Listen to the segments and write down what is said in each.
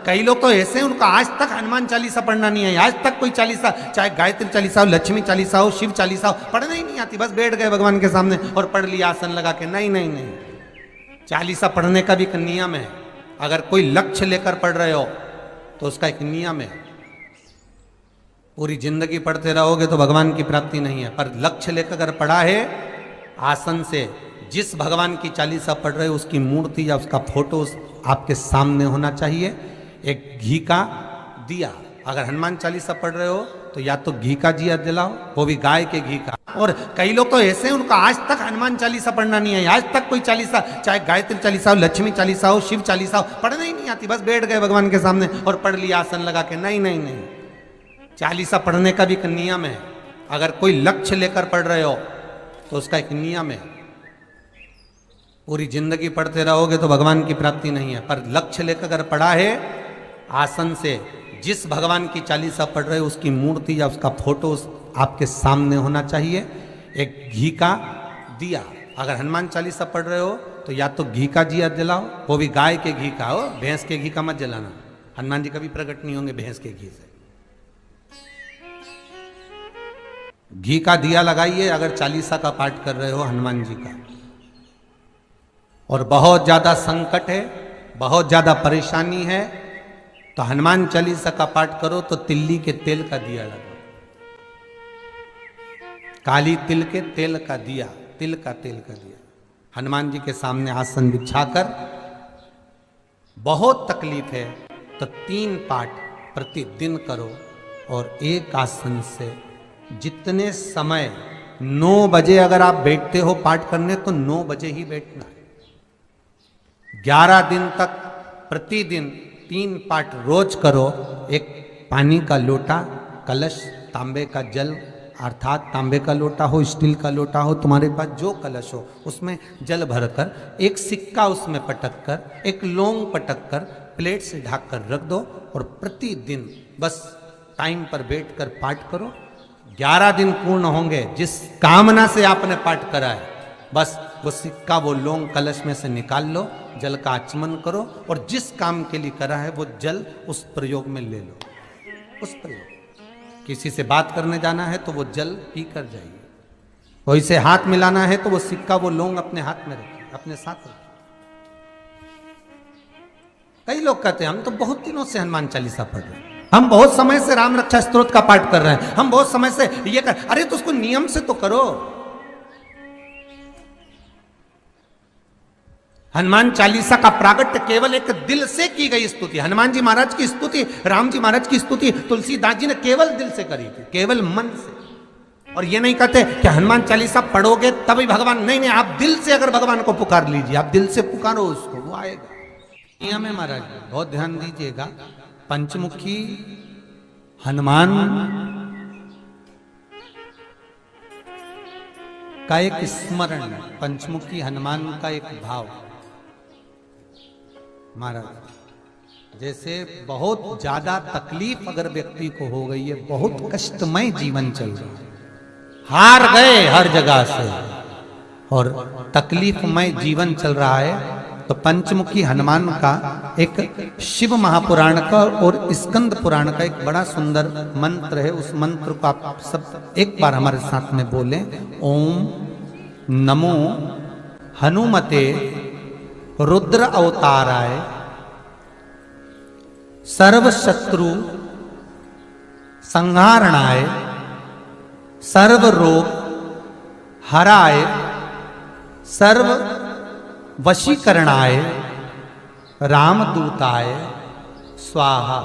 कई लोग तो ऐसे हैं उनको आज तक हनुमान चालीसा पढ़ना नहीं है, आज तक कोई चालीसा, चाहे गायत्री चालीसा हो, लक्ष्मी चालीसा हो, शिव चालीसा हो, पढ़ना ही नहीं आती। बस बैठ गए भगवान के सामने और पढ़ लिया आसन लगा के। नहीं नहीं नहीं, चालीसा पढ़ने का भी एक नियम है। अगर कोई लक्ष्य लेकर पढ़ रहे हो तो उसका एक नियम है। पूरी जिंदगी पढ़ते रहोगे तो भगवान की प्राप्ति नहीं है, पर लक्ष्य लेकर अगर पढ़ा है आसन से, जिस भगवान की चालीसा पढ़ रहे हो उसकी मूर्ति या उसका फोटो आपके सामने होना चाहिए। एक घी का दिया, अगर हनुमान चालीसा पढ़ रहे हो तो या तो घी का दिया जलाओ, वो भी गाय के घी का। और कई लोग तो ऐसे हैं उनको आज तक हनुमान चालीसा पढ़ना नहीं है, आज तक कोई चालीसा, चाहे गायत्री चालीसा हो, लक्ष्मी चालीसा हो, शिव चालीसा हो, पढ़ना ही नहीं आती। बस बैठ गए भगवान के सामने और पढ़ लिया आसन लगा के। नहीं नहीं नहीं, चालीसा पढ़ने का भी एक नियम है। अगर कोई लक्ष्य लेकर पढ़ रहे हो तो उसका एक नियम है। पूरी जिंदगी पढ़ते रहोगे तो भगवान की प्राप्ति नहीं है, पर लक्ष्य लेकर अगर पढ़ा है आसन से, जिस भगवान की चालीसा पढ़ रहे हो उसकी मूर्ति या उसका फोटो आपके सामने होना चाहिए। एक घी का दिया, अगर हनुमान चालीसा पढ़ रहे हो तो या तो घी का दिया जलाओ, वो भी गाय के घी का हो, भैंस के घी का मत जलाना। हनुमान जी कभी प्रकट नहीं होंगे भैंस के घी से। घी का दिया लगाइए अगर चालीसा का पाठ कर रहे हो हनुमान जी का। और बहुत ज्यादा संकट है, बहुत ज्यादा परेशानी है तो हनुमान चालीसा का पाठ करो तो तिल्ली के तेल का दिया लगाओ, काली तिल के तेल का दिया, तिल का तेल का दिया हनुमान जी के सामने आसन बिछाकर। बहुत तकलीफ है तो 3 पाठ प्रतिदिन करो और एक आसन से जितने समय, 9 बजे अगर आप बैठते हो पाठ करने तो 9 बजे ही बैठना है। 11 दिन तक प्रतिदिन 3 पाठ रोज करो। एक पानी का लोटा, कलश, तांबे का जल अर्थात तांबे का लोटा हो, स्टील का लोटा हो, तुम्हारे पास जो कलश हो उसमें जल भरकर, एक सिक्का उसमें पटक कर, एक लौंग पटक कर प्लेट से ढक कर रख दो और प्रतिदिन बस टाइम पर बैठकर पाठ करो। 11 दिन पूर्ण होंगे, जिस कामना से आपने पाठ करा है बस वो सिक्का, वो लौंग कलश में से निकाल लो, जल का आचमन करो और जिस काम के लिए करा है वो जल उस प्रयोग में ले लो। उस प्रयोग, किसी से बात करने जाना है तो वो जल पी कर जाइए, कोई से हाथ मिलाना है तो वो सिक्का, वो लौंग अपने हाथ में रखिए, अपने साथ रखिए। कई लोग कहते हैं हम तो बहुत दिनों से हनुमान चालीसा पढ़ रहे हैं, हम बहुत समय से राम रक्षा स्तोत्र का पाठ कर रहे हैं, हम बहुत समय से ये कर। अरे तो उसको नियम से तो करो। हनुमान चालीसा का प्रागट्य केवल एक दिल से की गई स्तुति। हनुमान जी महाराज की स्तुति, राम जी महाराज की स्तुति तुलसीदास जी ने केवल दिल से करी थी, केवल मन से। और ये नहीं कहते कि हनुमान चालीसा पढ़ोगे तभी भगवान, नहीं नहीं, आप दिल से अगर भगवान को पुकार लीजिए, आप दिल से पुकारो उसको, वो आएगा। नियम है महाराज, बहुत ध्यान दीजिएगा। पंचमुखी हनुमान का एक स्मरण, पंचमुखी हनुमान का एक भाव। महाराज जैसे बहुत ज्यादा तकलीफ अगर व्यक्ति को हो गई है, बहुत कष्टमय जीवन चल रहा है, हार गए हर जगह से और तकलीफमय जीवन चल रहा है, तो पंचमुखी हनुमान का एक शिव महापुराण का और स्कंद पुराण का एक बड़ा सुंदर मंत्र है। उस मंत्र को आप सब एक बार हमारे साथ में बोलें। ओम नमो हनुमते रुद्र अवताराय सर्व शत्रु संहारणाय सर्व रोग हराय सर्व वशीकरणाय रामदूताय स्वाहा।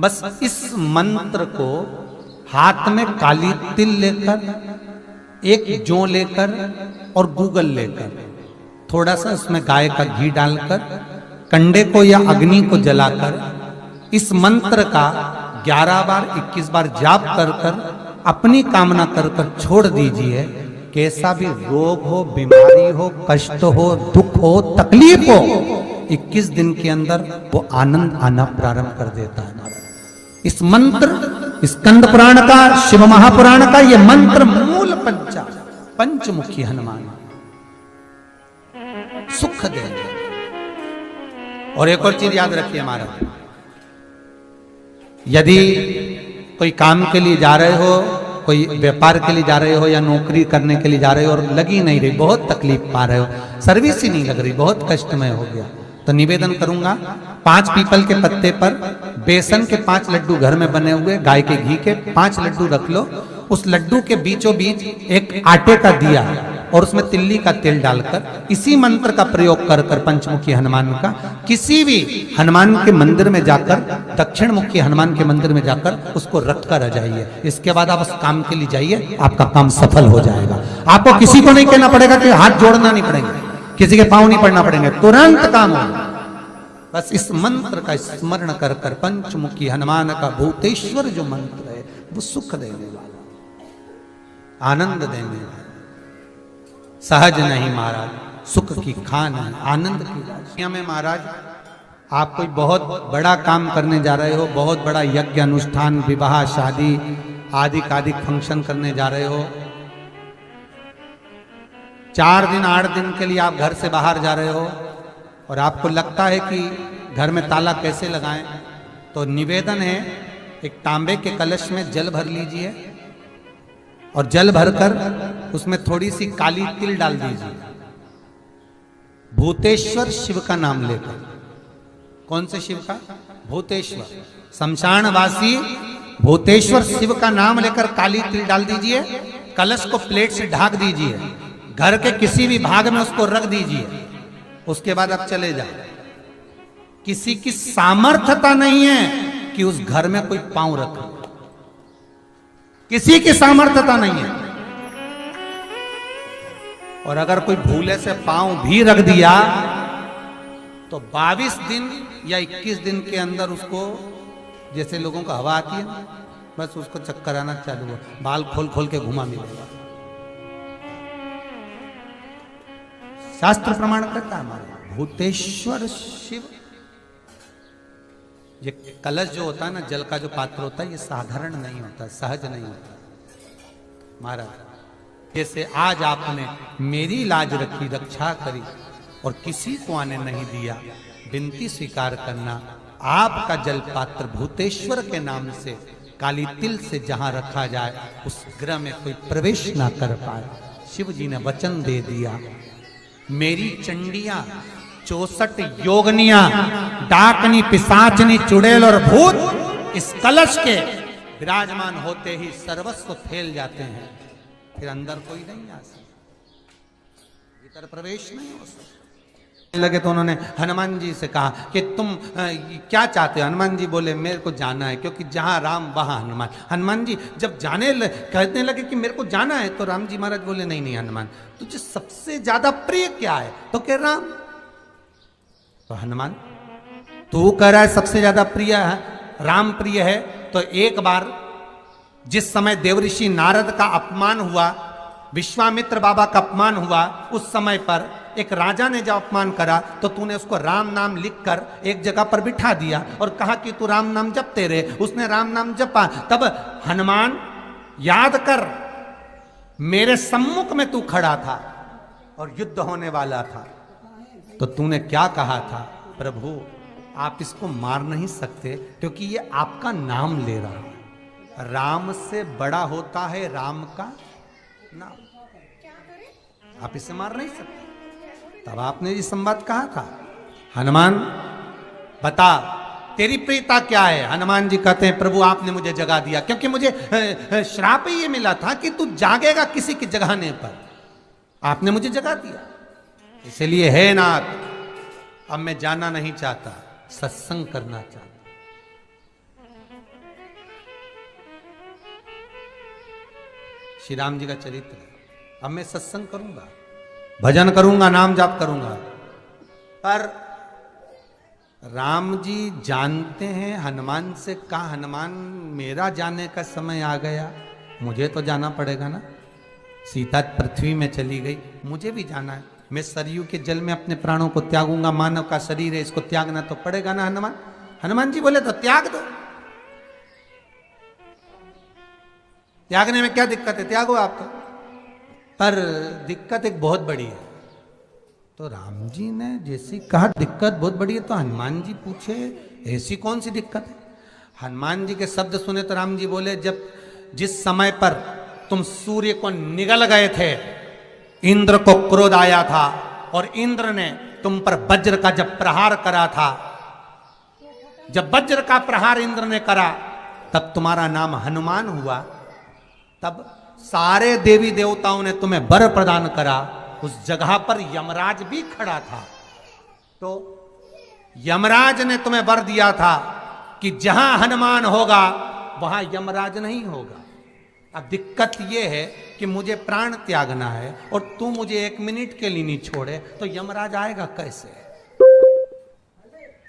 बस इस मंत्र को हाथ में काली तिल लेकर, एक जौ लेकर और गूगल लेकर, थोड़ा सा उसमें गाय का घी डालकर, कंडे को या अग्नि को जलाकर इस मंत्र का 11 बार 21 बार जाप कर कर अपनी कामना कर कर छोड़ दीजिए। कैसा भी रोग हो, बीमारी हो, कष्ट हो, दुख हो, तकलीफ हो, 21 दिन के अंदर वो आनंद आना प्रारंभ कर देता है। इस मंत्र, स्कंद पुराण का, शिव महापुराण का ये मंत्र मूल पंचमुखी हनुमान सुख देंगे। और एक और चीज याद रखिए महाराज, यदि कोई काम के लिए जा रहे हो, कोई व्यापार के लिए जा रहे हो या नौकरी करने के लिए जा रहे हो और लगी नहीं रही, बहुत तकलीफ पा रहे हो, सर्विस ही नहीं लग रही, बहुत कष्टमय हो गया, तो निवेदन करूंगा 5 पीपल के पत्ते पर बेसन के 5 लड्डू घर में बने हुए, गाय के घी के 5 लड्डू रख लो, उस लड्डू के बीचों बीच एक आटे का दिया और उसमें तिल्ली का तेल डालकर इसी मंत्र का प्रयोग कर कर पंचमुखी हनुमान का किसी भी हनुमान के मंदिर में जाकर, दक्षिण मुखी हनुमान के मंदिर में जाकर उसको रख कर आ जाइए। इसके बाद आप उस काम के लिए जाइए, आपका काम सफल हो जाएगा। आपको किसी को नहीं कहना पड़ेगा कि हाथ जोड़ना नहीं पड़ेगा, किसी के पांव नहीं पड़ना पड़ेंगे, तुरंत काम होगा। बस इस मंत्र का स्मरण कर कर पंचमुखी हनुमान का भूतेश्वर जो मंत्र है वो सुख देने वाला, आनंद देने वाला, सहज नहीं महाराज, सुख की खान है, आनंद की राशि में। महाराज आप कोई बहुत बड़ा काम करने जा रहे हो, बहुत बड़ा यज्ञ अनुष्ठान, विवाह, शादी आदि फंक्शन करने जा रहे हो, 4 दिन 8 दिन के लिए आप घर से बाहर जा रहे हो और आपको लगता है कि घर में ताला कैसे लगाएं, तो निवेदन है एक तांबे के कलश में जल भर लीजिए और जल भरकर उसमें थोड़ी सी काली तिल डाल दीजिए, भूतेश्वर शिव का नाम लेकर। कौन से शिव का? भूतेश्वर, शमशानवासी भूतेश्वर शिव का नाम लेकर काली तिल डाल दीजिए, कलश को प्लेट से ढक दीजिए, घर के किसी भी भाग में उसको रख दीजिए। उसके बाद आप चले जाओ। किसी की सामर्थ्यता नहीं है कि उस घर में कोई पांव रखे, किसी की सामर्थ्यता नहीं है। और अगर कोई भूले से पांव भी रख दिया तो 22 दिन या 21 दिन के अंदर उसको, जैसे लोगों को हवा आती है, बस उसको चक्कर आना चालू हो, बाल खोल खोल के घुमा मिलेगा। शास्त्र प्रमाण करता है हमारा भूतेश्वर शिव। ये कलश जो होता है ना, जल का जो पात्र होता है, ये साधारण नहीं होता, सहज नहीं होता महाराज। जैसे आज आपने मेरी लाज रखी, रक्षा करी और किसी को आने नहीं दिया, विनती स्वीकार करना। आपका जल पात्र भूतेश्वर के नाम से काली तिल से जहां रखा जाए उस गृह में कोई प्रवेश ना कर पाए। शिव जी ने वचन दे दिया, मेरी चंडियां 64 योगनियां, डाकनी, पिशाचनी, चुड़ैल और भूत इस कलश के विराजमान होते ही सर्वस्व फैल जाते हैं, फिर अंदर कोई नहीं आ सकता, भीतर प्रवेश नहीं हो सकता। लगे तो उन्होंने हनुमान जी से कहा कि तुम क्या चाहते हो? हनुमान जी बोले मेरे को जाना है, क्योंकि जहां राम वहां हनुमान। हनुमान जी जब कहने लगे कि मेरे को जाना है, तो राम जी महाराज बोले नहीं नहीं हनुमान, तुझे सबसे ज्यादा प्रिय क्या है? तो कह राम। तो हनुमान तू कह रहा है सबसे ज्यादा प्रिय है राम प्रिय है, तो एक बार जिस समय देवऋषि नारद का अपमान हुआ, विश्वामित्र बाबा का अपमान हुआ, उस समय पर एक राजा ने जब अपमान करा तो तूने उसको राम नाम लिखकर एक जगह पर बिठा दिया और कहा कि तू राम नाम जपते रहे। उसने राम नाम जपा। तब हनुमान याद कर, मेरे सम्मुख में तू खड़ा था और युद्ध होने वाला था, तो तूने क्या कहा था? प्रभु आप इसको मार नहीं सकते क्योंकि ये आपका नाम ले रहा है, राम से बड़ा होता है राम का नाम, आप इसे मार नहीं सकते। तब आपने ये संवाद कहा था, हनुमान बता तेरी प्रियता क्या है? हनुमान जी कहते हैं प्रभु आपने मुझे जगा दिया, क्योंकि मुझे श्राप ये मिला था कि तू जागेगा किसी की जगाने पर, आपने मुझे जगा दिया, इसलिए है नाथ अब मैं जाना नहीं चाहता, सत्संग करना चाहता। श्री राम जी का चरित्र, अब मैं सत्संग करूंगा, भजन करूंगा, नाम जाप करूंगा। पर राम जी जानते हैं हनुमान से कहा, हनुमान मेरा जाने का समय आ गया, मुझे तो जाना पड़ेगा ना। सीता पृथ्वी में चली गई, मुझे भी जाना है, मैं सरयू के जल में अपने प्राणों को त्यागूंगा, मानव का शरीर है इसको त्यागना तो पड़ेगा ना हनुमान। हनुमान जी बोले तो त्याग दो, त्यागने में क्या दिक्कत है, त्यागो आप तो। पर दिक्कत एक बहुत बड़ी है। तो राम जी ने जैसी कहा दिक्कत बहुत बड़ी है, तो हनुमान जी पूछे ऐसी कौन सी दिक्कत है? हनुमान जी के शब्द सुने तो राम जी बोले, जब जिस समय पर तुम सूर्य को निगल गए थे, इंद्र को क्रोध आया था और इंद्र ने तुम पर वज्र का जब प्रहार करा था, जब वज्र का प्रहार इंद्र ने करा तब तुम्हारा नाम हनुमान हुआ। तब सारे देवी देवताओं ने तुम्हें वर प्रदान करा। उस जगह पर यमराज भी खड़ा था, तो यमराज ने तुम्हें वर दिया था कि जहां हनुमान होगा वहां यमराज नहीं होगा। अब दिक्कत यह है कि मुझे प्राण त्यागना है और तू मुझे 1 मिनट के लिए नहीं छोड़े, तो यमराज आएगा कैसे?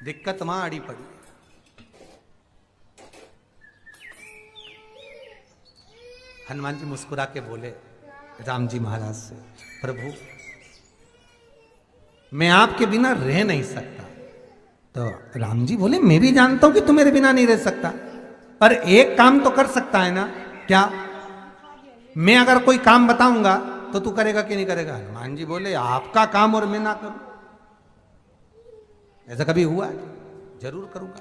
दिक्कत वहां अड़ी पड़ी। हनुमान जी मुस्कुरा के बोले राम जी महाराज से, प्रभु मैं आपके बिना रह नहीं सकता। तो राम जी बोले, मैं भी जानता हूं कि तू मेरे बिना नहीं रह सकता, पर एक काम तो कर सकता है ना। क्या? मैं अगर कोई काम बताऊंगा तो तू करेगा कि नहीं करेगा? हनुमान जी बोले, आपका काम और मैं ना करूं, ऐसा कभी हुआ है? जरूर करूंगा।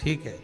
ठीक है,